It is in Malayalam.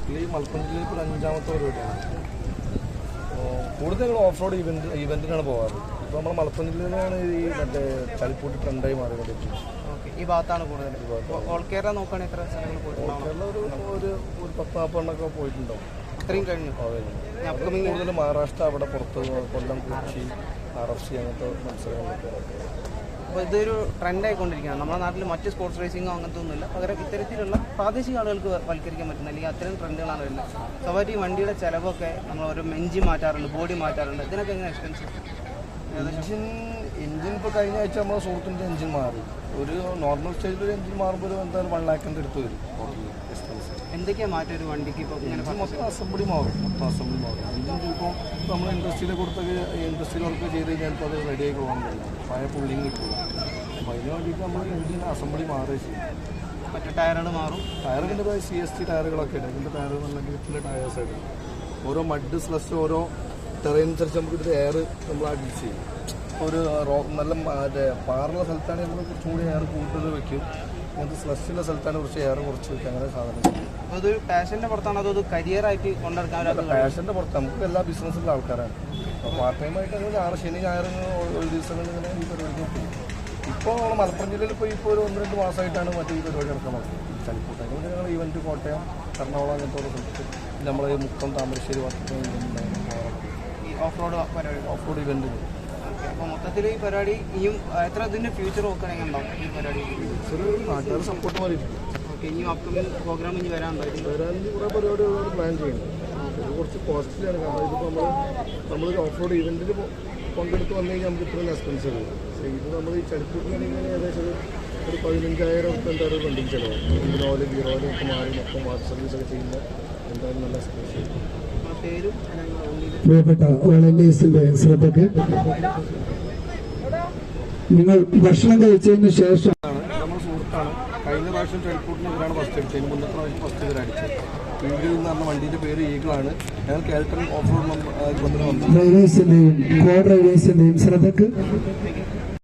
ബേസിക്കലി മലപ്പുറം ജില്ലയിൽ ഇപ്പോൾ 5ാമത്തെ പരിപാടിയാണ്. കൂടുതൽ ഓഫ് റോഡ് ഇവൻറ്റിനാണ് പോകാറ്. ഇപ്പോൾ നമ്മൾ മലപ്പുറം ജില്ലയിലാണ് ഈ മറ്റേ ചളിപ്പൂട്ട് ട്രെൻഡായി മാറിക്കൊണ്ടിരിക്കുന്നത്. ഈ ഭാഗത്താണ് കൂടുതൽ. ഓൾ കേരള നോക്കുകയാണെങ്കിൽ എത്ര സ്ഥലങ്ങൾ പോയിട്ടുണ്ടാവും? കേരളം ഒരു 10-40 പോയിട്ടുണ്ടാവും. ഇത്രയും കഴിഞ്ഞു. കൂടുതൽ മഹാരാഷ്ട്ര, അവിടെ പുറത്ത് കൊല്ലം, കൊച്ചി, RFC അങ്ങനത്തെ മത്സരങ്ങളൊക്കെ. അപ്പോൾ ഇതൊരു ട്രെൻഡായിക്കൊണ്ടിരിക്കുകയാണ്. നമ്മുടെ നാട്ടിൽ മറ്റ് സ്പോർട്സ് റേസിങ്ങോ അങ്ങനത്തെ ഒന്നുമില്ല. പകരം ഇത്തരത്തിലുള്ള പ്രാദേശിക ആളുകൾക്ക് വൽക്കരിക്കാൻ പറ്റുന്ന അല്ലെങ്കിൽ അത്തരം ട്രെൻഡുകളാണ് വരുന്നത്. സ്വാഭാവികമായിട്ട് ഈ വണ്ടിയുടെ ചിലവൊക്കെ നമ്മൾ ഓരോ എഞ്ചിൻ മാറ്റാറുണ്ട്, ബോഡി മാറ്റാറുണ്ട്. ഇതിനൊക്കെ എങ്ങനെ എക്സ്പെൻസീവ്? എഞ്ചിൻ ഇപ്പോൾ കഴിഞ്ഞ ആഴ്ച നമ്മുടെ സുഹൃത്തിൻ്റെ എഞ്ചിൻ മാറി. ഒരു നോർമൽ സ്റ്റേജിൽ ഒരു എഞ്ചിൻ മാറുമ്പോൾ എന്തായാലും 1 ലാഖിൻ്റെ അടുത്ത് വരും എക്സ്പെൻസ്. എന്തൊക്കെയാണ് മാറ്റം ഒരു വണ്ടിക്ക്? ഇപ്പോൾ ഇങ്ങനെ മൊത്തം അസംബ്ലി മാറും. എഞ്ചിൻ ചിലപ്പോൾ നമ്മൾ ഇൻഡസ്ട്രിയിൽ കൊടുത്തൊക്കെ ഇൻഡസ്ട്രിയിൽ വർക്ക് ചെയ്ത് കഴിഞ്ഞാൽ ഇപ്പോൾ അത് റെഡി ആയി പോകാൻ കഴിയും. പഴയ പുള്ളിങ് കിട്ടുള്ളൂ. അപ്പോൾ അതിന് വേണ്ടിയിട്ട് നമ്മൾ എഞ്ചിൻ അസംബ്ലി മാറുകയും ചെയ്യും. മറ്റു ടയറുകൾ മാറും. ടയറിൻ്റെ CST ടയറുകളൊക്കെ ഉണ്ട്. ഇതിൻ്റെ ടയർ നല്ല ഗ്രിപ്പിലെ ടയേഴ്സായിട്ട് ഓരോ മഡ് സ്ലസ് ഓരോ ടെറൈനനുസരിച്ച് നമുക്ക് ഇതിൽ എയർ നമ്മൾ അഡ്ജസ്റ്റ് ചെയ്യും. ഒരു നല്ല പാറുള്ള സ്ഥലത്താണെങ്കിൽ നമ്മൾ കുറച്ചുകൂടി എയർ കൂടുതൽ വയ്ക്കും. ഇങ്ങനത്തെ സ്ലസ്സുള്ള സ്ഥലത്താണ് കുറച്ച് എയർ കുറച്ച് വയ്ക്കും. അങ്ങനെ സാധനം അതൊരു പാഷൻ്റെ പുറത്താണ്, അതോ കരിയറായിട്ട് കൊണ്ടെടുക്കാൻ? പാഷൻ്റെ പുറത്ത് നമുക്ക് എല്ലാ ബിസിനസ്സിലുള്ള ആൾക്കാരാണ്. അപ്പോൾ പാർട്ട് ടൈമായിട്ട് അങ്ങനെ ശനി ഞായർ ഒരു ദിവസങ്ങളിൽ ഇങ്ങനെ ഈ പരിപാടിക്ക് പോകും. ഇപ്പോൾ നമ്മൾ മലപ്പുറം ജില്ലയിൽ ഇപ്പോൾ ഒരു 1-2 മാസമായിട്ടാണ് മറ്റേ ഈ പരിപാടി നടക്കുന്നത്. ചളിപ്പൂട്ട് അതുകൊണ്ട് ഞങ്ങൾ ഇവൻറ്റ് കോട്ടയം, എറണാകുളം അങ്ങനത്തെ ഓരോ സ്ഥലത്ത് നമ്മൾ മുക്കം, താമരശ്ശേരി, ഈ ഓഫ് റോഡ് ഇവൻറ്റിന്. അപ്പോൾ മൊത്തത്തിൽ ഈ പരിപാടി ഇനിയും എത്ര ഇതിൻ്റെ ഫ്യൂച്ചർ നോക്കുകയാണെങ്കിൽ ഉണ്ടാവും ഈ പരിപാടി? ചെറിയൊരു നാട്ടുകാർ സപ്പോർട്ട് മാറി. ഓക്കെ, ഇനിയും അപ്കമിങ് പ്രോഗ്രാം ഇനി വരാനുണ്ടായിരുന്നു. കുറേ പരിപാടികളാണ് പ്ലാൻ ചെയ്യുന്നത്. ഇത് കുറച്ച് കോസ്റ്റ്ലിയാണ്. കാരണം ഇതിപ്പോൾ നമ്മളൊരു ഓഫ് റോഡ് ഇവൻറ്റിൽ പങ്കെടുത്ത് വന്നു കഴിഞ്ഞാൽ നമുക്ക് ഇത്രയും എക്സ്പെൻസ് വരും. പക്ഷേ ഇത് നമ്മൾ ഈ ചളിപ്പൂട്ടിനാണെങ്കിൽ ഏകദേശം ഒരു 15,000 എന്തായാലും വണ്ടിക്ക് ചിലവാണ്. ഇതിന് ഓയിൽ ഗിയർ ഒക്കെ മാറി മൊത്തം വാട്ടർ സർവീസൊക്കെ ചെയ്യുമ്പോൾ എന്തായാലും നല്ല എക്സ്പെൻസ് വരും. പ്രിയപ്പെട്ട വോളണ്ടിയേഴ്സിന്റെ ശ്രദ്ധയ്ക്ക്, നിങ്ങൾ ഭക്ഷണം കഴിച്ചതിന് ശേഷം നമ്മുടെ സുഹൃത്താണ് കഴിഞ്ഞ പ്രാവശ്യം ചളിപ്പൂട്ടിന് ഇവരാണ് ഫസ്റ്റ് അടിച്ചത്. അതിന് മുന്നത്തെ പ്രാവശ്യം ഫസ്റ്റ് ഇവരടിച്ചത്. ഈഗിൾ എന്ന് പറഞ്ഞ വണ്ടീൻ്റെ പേര് ഈഗിളാണ്. ഞങ്ങൾ കേരളത്തിൽ ഓഫ് റോഡ് ഡ്രൈവേഴ്സിന്റെയും കോ ഡ്രൈവേഴ്സിന്റെയും ശ്രദ്ധയ്ക്ക്